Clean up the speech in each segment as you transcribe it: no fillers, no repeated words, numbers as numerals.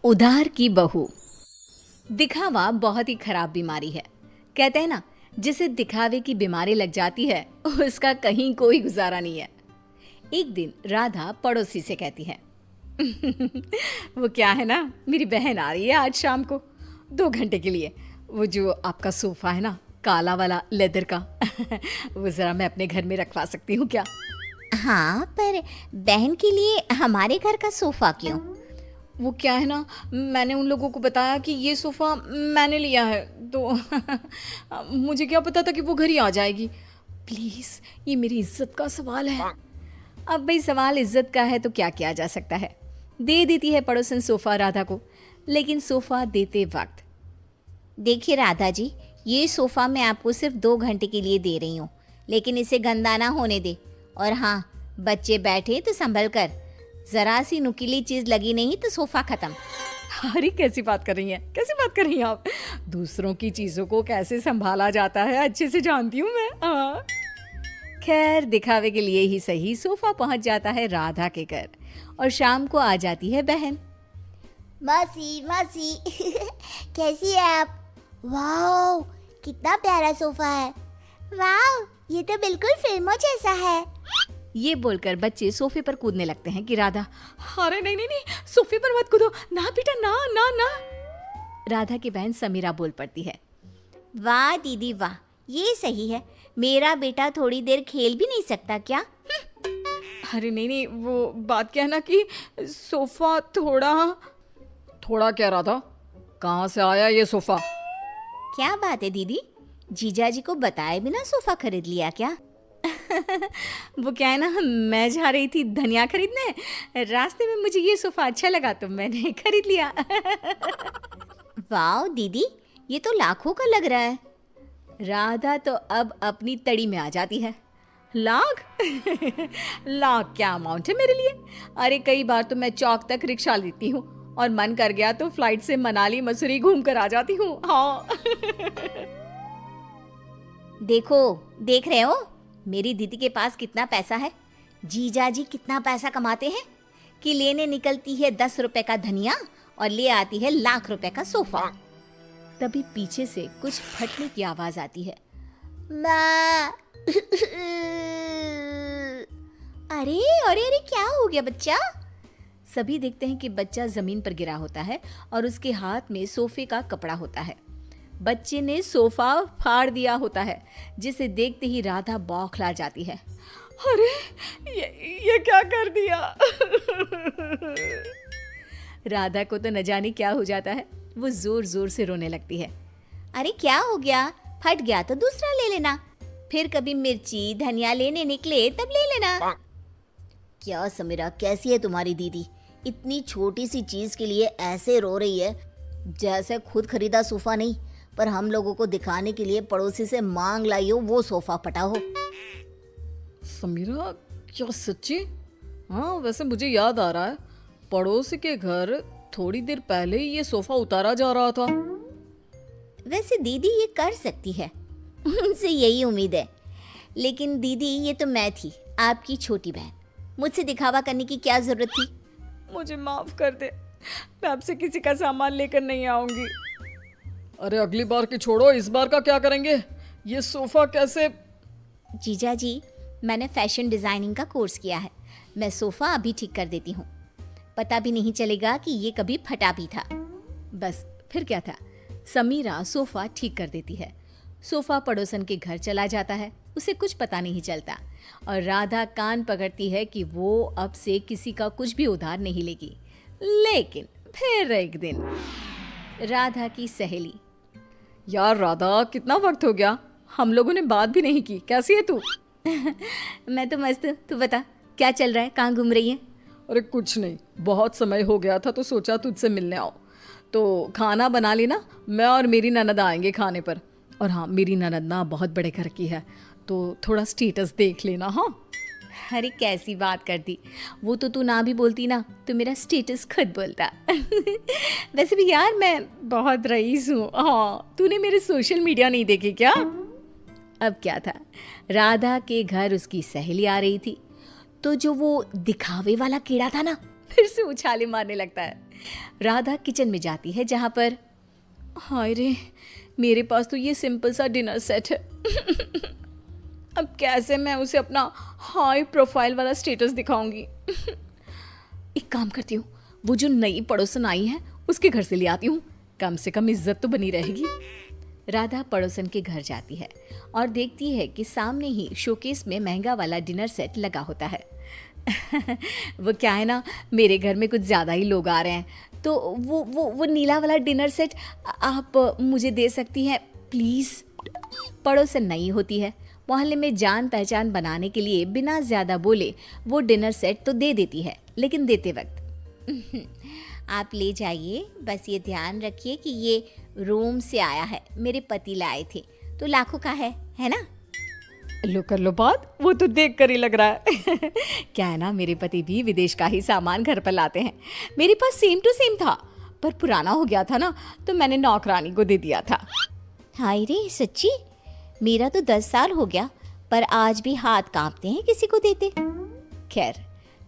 उधार की बहू। दिखावा बहुत ही खराब बीमारी है। कहते हैं ना, जिसे दिखावे की बीमारी लग जाती है उसका कहीं कोई गुजारा नहीं है। एक दिन राधा पड़ोसी से कहती है वो क्या है ना, मेरी बहन आ रही है आज शाम को 2 घंटे के लिए। वो जो आपका सोफा है ना, काला वाला लेदर का वो ज़रा मैं अपने घर में रखवा सकती हूँ क्या? हाँ, पर बहन के लिए हमारे घर का सोफा क्यों? वो क्या है ना, मैंने उन लोगों को बताया कि ये सोफ़ा मैंने लिया है, तो मुझे क्या पता था कि वो घर ही आ जाएगी। प्लीज़, ये मेरी इज्जत का सवाल है। अब भाई सवाल इज्जत का है तो क्या किया जा सकता है। दे देती है पड़ोसन सोफ़ा राधा को, लेकिन सोफ़ा देते वक्त देखिए राधा जी, ये सोफा मैं आपको सिर्फ 2 घंटे के लिए दे रही हूँ, लेकिन इसे गंदा ना होने दे। और हाँ, बच्चे बैठे तो संभल कर, जरा सी नुकीली चीज लगी नहीं तो सोफा खत्म। अरे कैसी बात कर रही हैं, कैसी बात कर रही हैं आप? दूसरों की चीज़ों को कैसे संभाला जाता है अच्छे से जानती हूँ मैं। हाँ। खैर, दिखावे के लिए ही सही सोफ़ा पहुँच जाता है राधा के घर और शाम को आ जाती है बहन। मासी मासी कैसी है आप? वाह, कितना प्यारा सोफा है। वाह, ये तो बिल्कुल फिल्मों जैसा है। ये बोलकर बच्चे सोफे पर कूदने लगते हैं कि राधा, अरे नहीं नहीं नहीं, सोफे पर मत कूदो ना बेटा, ना ना ना। राधा की बहन समीरा बोल पड़ती है, वाह दीदी वाह, ये सही है। मेरा बेटा थोड़ी देर खेल भी नहीं सकता क्या? अरे नहीं नहीं, वो बात क्या है ना कि सोफा थोड़ा थोड़ा क्या राधा, कहाँ से आया ये सोफा? क्या बात है दीदी, जीजा जी को बताए बिना सोफा खरीद लिया क्या? वो क्या है ना, मैं जा रही थी धनिया खरीदने, रास्ते में मुझे ये सोफा अच्छा लगा तो मैंने खरीद लिया। वाह दीदी, ये तो लाखों का लग रहा है। राधा तो अब अपनी तड़ी में आ जाती है। लाख? लाख क्या अमाउंट है मेरे लिए? अरे कई बार तो मैं चौक तक रिक्शा लेती हूँ और मन कर गया तो फ्लाइट से मनाली मसूरी घूम कर आ जाती हूँ। हाँ। देखो, देख रहे हो मेरी दीदी के पास कितना पैसा है? जीजा जी कितना पैसा कमाते हैं कि लेने निकलती है 10 रुपए का धनिया और ले आती है लाख रुपए का सोफा। तभी पीछे से कुछ फटने की आवाज आती है। माँ। अरे अरे अरे, क्या हो गया बच्चा? सभी देखते हैं कि बच्चा जमीन पर गिरा होता है और उसके हाथ में सोफे का कपड़ा होता है। बच्चे ने सोफा फाड़ दिया होता है, जिसे देखते ही राधा बौखला जाती है। अरे ये क्या कर दिया? राधा को तो न जाने क्या हो जाता है, वो जोर जोर से रोने लगती है। अरे क्या हो गया? फट गया तो दूसरा ले लेना, फिर कभी मिर्ची धनिया लेने निकले तब ले लेना। क्या समीरा, कैसी है तुम्हारी दीदी? इतनी छोटी सी चीज के लिए ऐसे रो रही है जैसे खुद खरीदा सोफा नहीं, पर हम लोगों को दिखाने के लिए पड़ोसी से मांग लाई हो वो सोफा फटा हो। समीरा, क्या सच्ची? हाँ, वैसे मुझे याद आ रहा है, पड़ोसी के घर थोड़ी देर पहले ही ये सोफा उतारा जा रहा था। वैसे दीदी ये कर सकती है, उनसे यही उम्मीद है। लेकिन दीदी, ये तो मैं थी, आपकी छोटी बहन, मुझसे दिखावा करने की क्या जरूरत थी? मुझे माफ कर दे, मैं आपसे किसी का सामान लेकर नहीं आऊंगी। अरे अगली बार की छोड़ो, इस बार का क्या करेंगे? ये सोफा कैसे? जीजा जी, मैंने फैशन डिजाइनिंग का कोर्स किया है, मैं सोफा अभी ठीक कर देती हूँ, पता भी नहीं चलेगा कि ये कभी फटा भी था। बस फिर क्या था, समीरा सोफा ठीक कर देती है। सोफा पड़ोसन के घर चला जाता है, उसे कुछ पता नहीं चलता और राधा कान पकड़ती है कि वो अब से किसी का कुछ भी उधार नहीं लेगी। लेकिन फिर एक दिन राधा की सहेली, यार राधा, कितना वक्त हो गया, हम लोगों ने बात भी नहीं की, कैसी है तू? मैं तो मस्त हूँ, तू बता क्या चल रहा है, कहाँ घूम रही है? अरे कुछ नहीं, बहुत समय हो गया था तो सोचा तुझसे मिलने आओ। तो खाना बना लेना, मैं और मेरी ननद आएंगे खाने पर। और हाँ, मेरी ननद ना बहुत बड़े घर की है, तो थोड़ा स्टेटस देख लेना। हाँ। अरे कैसी बात कर दी, वो तो तू ना भी बोलती ना तो मेरा स्टेटस खुद बोलता। वैसे भी यार, मैं बहुत रईस हूँ। हाँ, तूने मेरे सोशल मीडिया नहीं देखे क्या? अब क्या था, राधा के घर उसकी सहेली आ रही थी, तो जो वो दिखावे वाला कीड़ा था ना, फिर से उछाले मारने लगता है। राधा किचन में जाती है जहाँ पर, हाय रे, मेरे पास तो ये सिंपल सा डिनर सेट है। अब कैसे मैं उसे अपना हाई प्रोफाइल वाला स्टेटस दिखाऊंगी। एक काम करती हूँ, वो जो नई पड़ोसन आई है उसके घर से ले आती हूँ, कम से कम इज्जत तो बनी रहेगी। राधा पड़ोसन के घर जाती है और देखती है कि सामने ही शोकेस में महंगा वाला डिनर सेट लगा होता है। वो क्या है ना, मेरे घर में कुछ ज़्यादा ही लोग आ रहे हैं, तो वो नीला वाला डिनर सेट आप मुझे दे सकती हैं प्लीज़। पड़ोसन नई होती है, मोहल्ले में जान पहचान बनाने के लिए बिना ज़्यादा बोले वो डिनर सेट तो दे देती है, लेकिन देते वक्त, आप ले जाइए, बस ये ध्यान रखिए कि ये रोम से आया है, मेरे पति लाए थे, तो लाखों का है ना? लो कर लो बात, वो तो देख कर ही लग रहा है। क्या है ना, मेरे पति भी विदेश का ही सामान घर पर लाते हैं। मेरे पास सेम टू सेम था, पर पुराना हो गया था ना, तो मैंने नौकरानी को दे दिया था। हाय रे, सच्ची? मेरा तो 10 साल हो गया, पर आज भी हाथ कांपते हैं किसी को देते। खैर,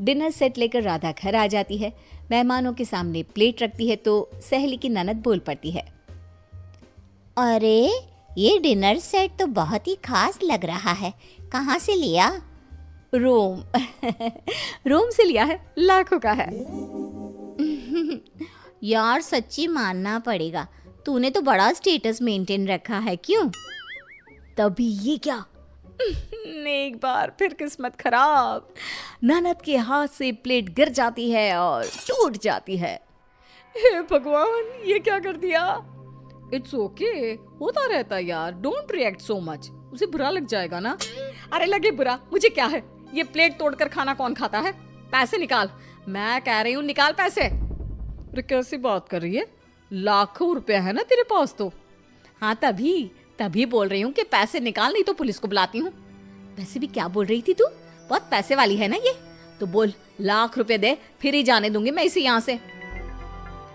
डिनर सेट लेकर राधा घर आ जाती है। मेहमानों के सामने प्लेट रखती है तो सहेली की ननद बोल पड़ती है, अरे ये डिनर सेट तो बहुत ही खास लग रहा है, कहाँ से लिया? रोम। रोम से लिया है, लाखों का है। यार सच्ची मानना पड़ेगा, तूने तो बड़ा स्टेटस मेंटेन रखा है, क्यों? तभी ये क्या, एक बार फिर किस्मत खराब, ननद के हाथ से प्लेट गिर जाती है और टूट जाती है। हे भगवान, ये क्या कर दिया। इट्स ओके, होता रहता है यार, डोंट रिएक्ट सो मच, उसे बुरा लग जाएगा ना। अरे लगे बुरा, मुझे क्या है, ये प्लेट तोड़कर खाना कौन खाता है। पैसे निकाल, मैं कह रही हूँ निकाल पैसे। अरे कैसी बात कर रही है, लाखों रुपया है ना तेरे पास तो। हाँ तभी बोल रही हूँ कि पैसे निकाल, नहीं तो पुलिस को बुलाती हूँ। वैसे भी क्या बोल रही थी तू, बहुत पैसे वाली है ना ये, तो बोल लाख रुपए दे, फिर ही जाने दूंगी मैं इसे यहाँ से।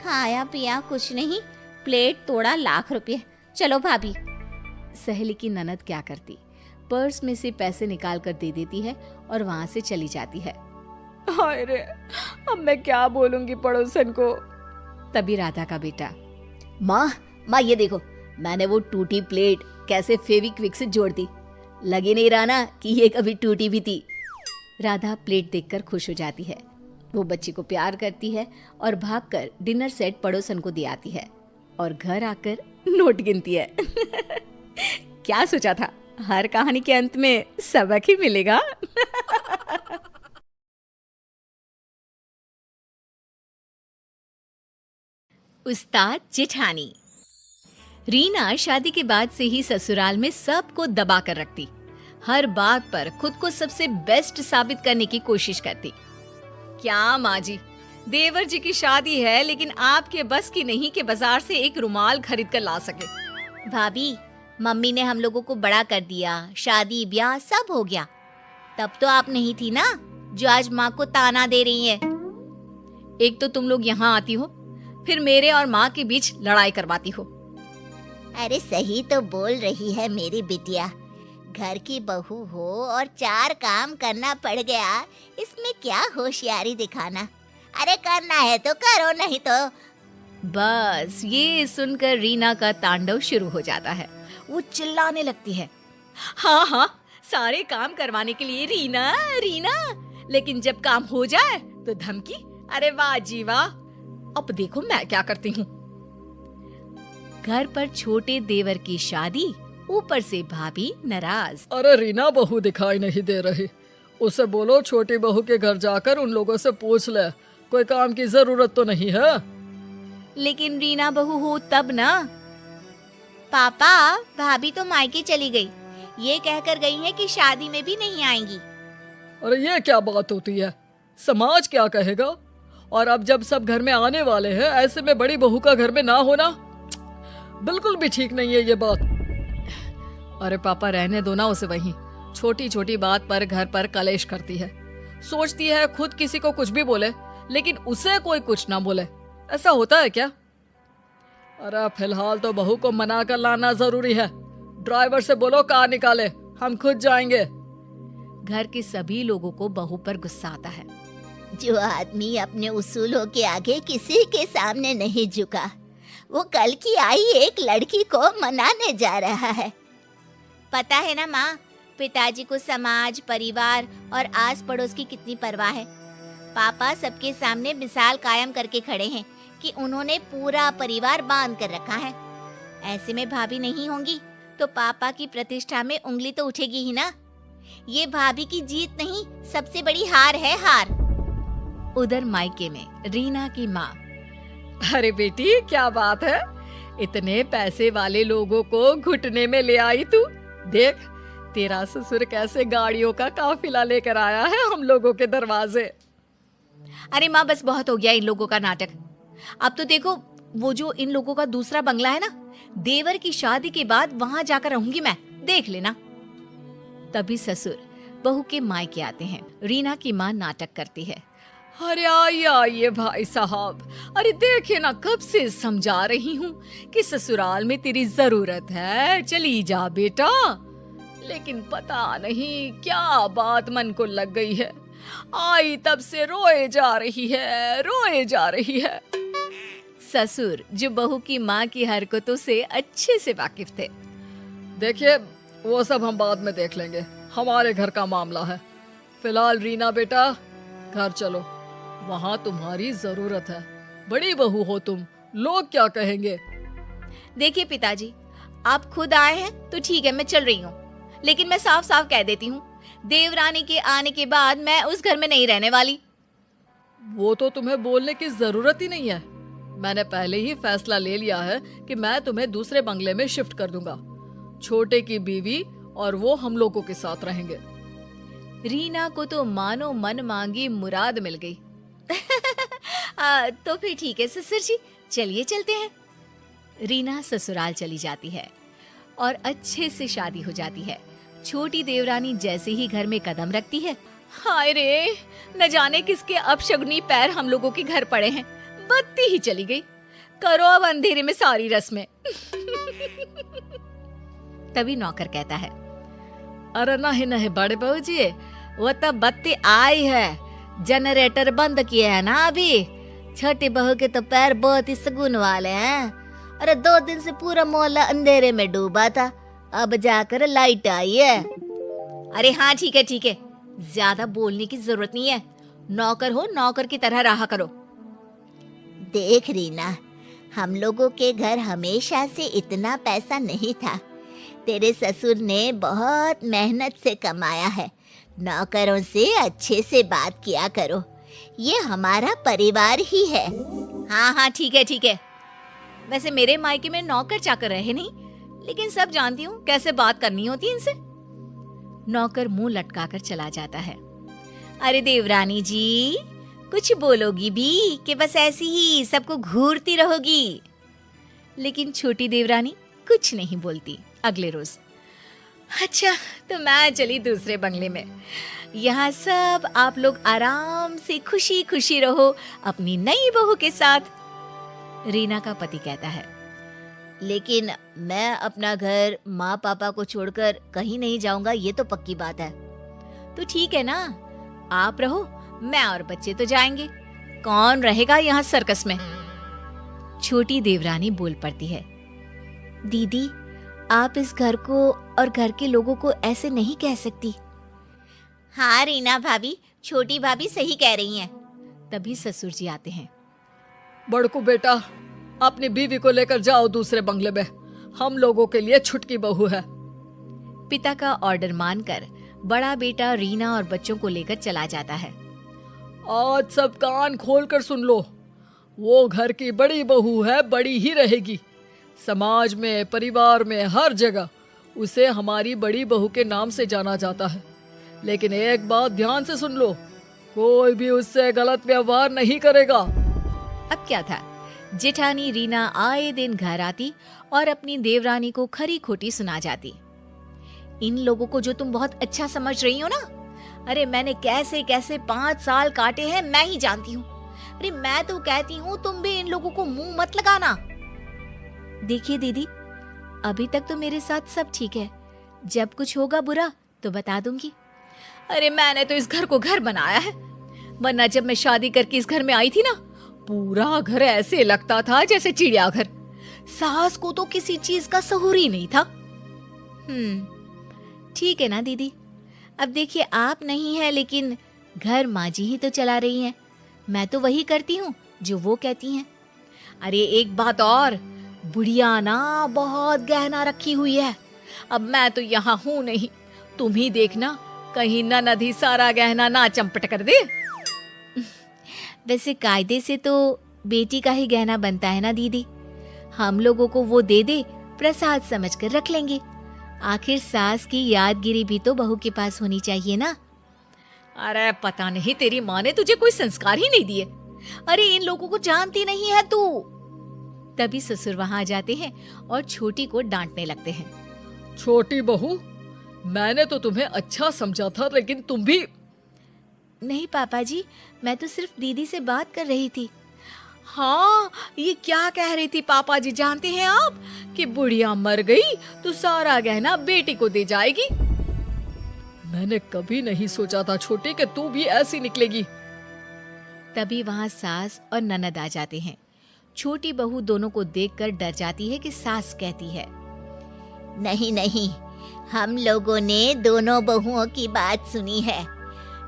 खाया पिया कुछ नहीं, प्लेट तोड़ा, लाख रुपए, चलो भाभी। सहेली की ननद क्या करती, पर्स में से पैसे निकाल कर दे देती है और वहां से चली जाती है। हाय रे, अब मैं क्या बोलूंगी पड़ोसन को। तभी राधा का बेटा, माँ ये देखो, मैंने वो टूटी प्लेट कैसे फेविक्विक से जोड़ दी, लगी नहीं रहा ना कि ये कभी टूटी भी थी। राधा प्लेट देखकर खुश हो जाती है। वो बच्ची को प्यार करती है और भागकर डिनर सेट पड़ोसन को दे आती है और घर आकर नोट गिनती है। क्या सोचा था, हर कहानी के अंत में सबक ही मिलेगा। उस्ताद जेठानी। रीना शादी के बाद से ही ससुराल में सबको दबा कर रखती, हर बात पर खुद को सबसे बेस्ट साबित करने की कोशिश करती। क्या माँ जी, देवर जी की शादी है, लेकिन आपके बस की नहीं कि बाजार से एक रुमाल खरीद कर ला सके। भाभी, मम्मी ने हम लोगों को बड़ा कर दिया, शादी ब्याह सब हो गया, तब तो आप नहीं थी ना जो आज माँ को ताना दे रही है। एक तो तुम लोग यहाँ आती हो, फिर मेरे और माँ के बीच लड़ाई करवाती हो। अरे सही तो बोल रही है मेरी बिटिया, घर की बहू हो और 4 काम करना पड़ गया, इसमें क्या होशियारी दिखाना। अरे करना है तो करो, नहीं तो। बस ये सुनकर रीना का तांडव शुरू हो जाता है। वो चिल्लाने लगती है, हाँ, सारे काम करवाने के लिए रीना, लेकिन जब काम हो जाए तो धमकी। अरे वाह जी वाह, अब देखो मैं क्या करती हूँ। घर पर छोटे देवर की शादी, ऊपर से भाभी नाराज। अरे रीना बहू दिखाई नहीं दे रही, उसे बोलो छोटी बहू के घर जाकर उन लोगों से पूछ ले, कोई काम की जरूरत तो नहीं है। लेकिन रीना बहू हो तब ना। पापा, भाभी तो मायके चली गई, ये कहकर गई है कि शादी में भी नहीं आएंगी। अरे ये क्या बात होती है, समाज क्या कहेगा। और अब जब सब घर में आने वाले हैं, ऐसे में बड़ी बहू का घर में ना होना बिल्कुल भी ठीक नहीं है ये बात। अरे पापा रहने दो ना उसे, वहीं छोटी छोटी बात पर घर पर कलेश करती है, सोचती है खुद किसी को कुछ भी बोले लेकिन उसे कोई कुछ ना बोले। ऐसा होता है क्या? अरे फिलहाल तो बहू को मना कर लाना जरूरी है, ड्राइवर से बोलो कार निकाले, हम खुद जाएंगे। घर के सभी लोगों को बहू पर गुस्सा आता है। जो आदमी अपने उसूलों के आगे किसी के सामने नहीं झुका, वो कल की आई एक लड़की को मनाने जा रहा है। पता है ना माँ, पिताजी को समाज, परिवार और आस पड़ोस की कितनी परवाह है। पापा सबके सामने मिसाल कायम करके खड़े हैं कि उन्होंने पूरा परिवार बांध कर रखा है। ऐसे में भाभी नहीं होंगी तो पापा की प्रतिष्ठा में उंगली तो उठेगी ही ना। ये भाभी की जीत नहीं, सबसे बड़ी हार है, हार। उधर मायके में रीना की माँ। अरे बेटी, क्या बात है, इतने पैसे वाले लोगों को घुटने में ले आई तू। देख, तेरा ससुर कैसे गाड़ियों का काफिला लेकर आया है हम लोगों के दरवाजे। अरे माँ, बस बहुत हो गया इन लोगों का नाटक। अब तो देखो, वो जो इन लोगों का दूसरा बंगला है ना, देवर की शादी के बाद वहां जाकर रहूंगी मैं, देख लेना। तभी ससुर बहू के मायके आते हैं। रीना की माँ नाटक करती है। अरे आइए आइए भाई साहब, अरे देखिए ना, कब से समझा रही हूँ कि ससुराल में तेरी जरूरत है, चली जा बेटा। लेकिन पता नहीं क्या बात मन को लग गई है, आई तब से रोए जा रही है, रोए जा रही है। ससुर जो बहू की माँ की हरकतों से अच्छे से वाकिफ थे। देखिए, वो सब हम बाद में देख लेंगे, हमारे घर का मामला है। फिलहाल रीना बेटा, घर चलो, वहाँ तुम्हारी जरूरत है। बड़ी बहू हो तुम, लोग क्या कहेंगे। देखिए पिताजी, आप खुद आए हैं तो ठीक है, मैं चल रही हूँ, लेकिन मैं साफ साफ कह देती हूँ, देवरानी के आने के बाद मैं उस घर में नहीं रहने वाली। वो तो तुम्हें बोलने की जरूरत ही नहीं है। मैंने पहले ही फैसला ले लिया है कि मैं तुम्हें दूसरे बंगले में शिफ्ट कर दूंगा। छोटे की बीवी और वो हम लोगों के साथ रहेंगे। रीना को तो मानो मन मांगी मुराद मिल गई। तो फिर ठीक है ससुर जी, चलिए चलते हैं। रीना ससुराल चली जाती है और अच्छे से शादी हो जाती है। छोटी देवरानी जैसे ही घर में कदम रखती है, हाय रे, न जाने किसके अपशगुनी पैर हम लोगों के घर पड़े हैं। बत्ती ही चली गई, करो अब अंधेरे में सारी रस्में। तभी नौकर कहता है, अरे नहीं नहीं बड़े बहू जी, वो तो बत्ती आई है, जनरेटर बंद किया है ना अभी। छोटी बहू के तो पैर बहुत ही सगुन वाले हैं। अरे 2 दिन से पूरा मोहल्ला अंधेरे में डूबा था, अब जाकर लाइट आई है। अरे हाँ ठीक है ठीक है, ज्यादा बोलने की जरूरत नहीं है। नौकर हो, नौकर की तरह रहा करो। देख रीना, हम लोगों के घर हमेशा से इतना पैसा नहीं था। तेरे ससुर ने बहुत मेहनत से कमाया है। नौकरों से अच्छे से बात किया करो, ये हमारा परिवार ही है। हाँ हाँ ठीक है ठीक है। वैसे मेरे मायके में नौकर चाकर रहे नहीं, लेकिन सब जानती हूँ कैसे बात करनी होती है इनसे। नौकर मुंह लटकाकर चला जाता है। अरे देवरानी जी, कुछ बोलोगी भी कि बस ऐसी ही सबको घूरती रहोगी? लेकिन छोटी देवरानी कुछ नहीं बोलती। अगले रोज, अच्छा तो मैं चली दूसरे बंगले में। यहाँ सब आप लोग आराम से खुशी खुशी रहो अपनी नई बहू के साथ। रीना का पति कहता है, लेकिन मैं अपना घर, माँ पापा को छोड़कर कहीं नहीं जाऊंगा, ये तो पक्की बात है। तो ठीक है ना, आप रहो, मैं और बच्चे तो जाएंगे। कौन रहेगा यहाँ सर्कस में? छोटी देवरानी बोल पड़ती है, दीदी आप इस घर को और घर के लोगों को ऐसे नहीं कह सकती। हाँ रीना भाभी, छोटी भाभी सही कह रही हैं। तभी ससुर जी आते हैं। बड़कू बेटा, अपनी बीवी को लेकर जाओ दूसरे बंगले में, हम लोगों के लिए छुटकी बहू है। पिता का ऑर्डर मानकर बड़ा बेटा रीना और बच्चों को लेकर चला जाता है। आज सब कान खोलकर सुन लो, वो घर की बड़ी बहू है, बड़ी ही रहेगी। समाज में, परिवार में, हर जगह उसे हमारी बड़ी बहू के नाम से जाना जाता है। लेकिन एक बात ध्यान से सुन लो, कोई भी उससे गलत व्यवहार नहीं करेगा। अब क्या था, जेठानी रीना आए दिन घर आती और अपनी देवरानी को खरी खोटी सुना जाती। इन लोगों को जो तुम बहुत अच्छा समझ रही हो ना, अरे मैंने कैसे कैसे 5 साल काटे हैं मैं ही जानती हूँ। अरे मैं तो कहती हूँ तुम भी इन लोगों को मुंह मत लगाना। देखिए दीदी, अभी तक तो मेरे साथ सब ठीक है, जब कुछ होगा बुरा तो बता दूंगी। अरे मैंने तो इस घर को घर बनाया है, वरना जब मैं शादी करके इस घर में आई थी ना, पूरा घर ऐसे लगता था जैसे चिड़ियाघर। सास को तो किसी चीज का सहूर ही नहीं था। ठीक है ना दीदी, अब देखिए आप नहीं है लेकिन घर माँ जी ही तो चला रही हैं। मैं तो वही करती हूँ जो वो कहती हैं। अरे एक बात और, बुढ़िया ना बहुत गहना रखी हुई है। अब मैं तो यहाँ हूँ नहीं, तुम ही देखना कहीं ननद ही सारा गहना ना चंपट कर दे। वैसे कायदे से तो बेटी का ही गहना बनता है ना दीदी, हम लोगों को वो दे दे प्रसाद समझकर रख लेंगे। आखिर सास की यादगिरी भी तो बहू के पास होनी चाहिए ना। अरे पता नहीं तेरी माँ ने तुझे कोई संस्कार ही नहीं दिए। अरे इन लोगों को जानती नहीं है तू। तभी ससुर वहां आ जाते हैं और छोटी को डांटने लगते हैं। छोटी बहू, मैंने तो तुम्हें अच्छा समझा था, लेकिन तुम भी। नहीं पापा जी, मैं तो सिर्फ दीदी से बात कर रही थी। हाँ, ये क्या कह रही थी पापा जी जानते हैं आप, कि बुढ़िया मर गई तो सारा गहना बेटी को दे जाएगी। मैंने कभी नहीं सोचा था छोटे कि तू भी ऐसी निकलेगी। तभी वहां सास और ननद आ जाते हैं। छोटी बहू दोनों को देखकर डर जाती है कि सास कहती है, नहीं नहीं, हम लोगों ने दोनों बहुओं की बात सुनी है।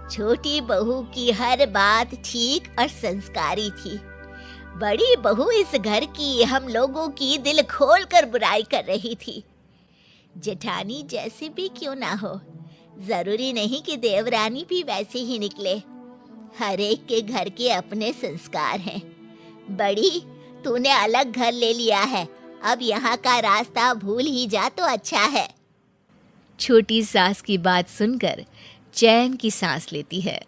छोटी बहू की हर बात ठीक और संस्कारी थी। बड़ी बहू इस घर की हम लोगों की दिल खोल कर बुराई कर रही थी। जेठानी जैसे भी क्यों ना हो, जरूरी नहीं कि देवरानी भी वैसे ही निकले। हर एक के घर के अपने संस्कार हैं। बड़ी, तूने अलग घर ले लिया है, अब यहाँ का रास्ता भूल ही जा तो अच्छा है। छोटी सास की बात सुनकर चैन की सांस लेती है।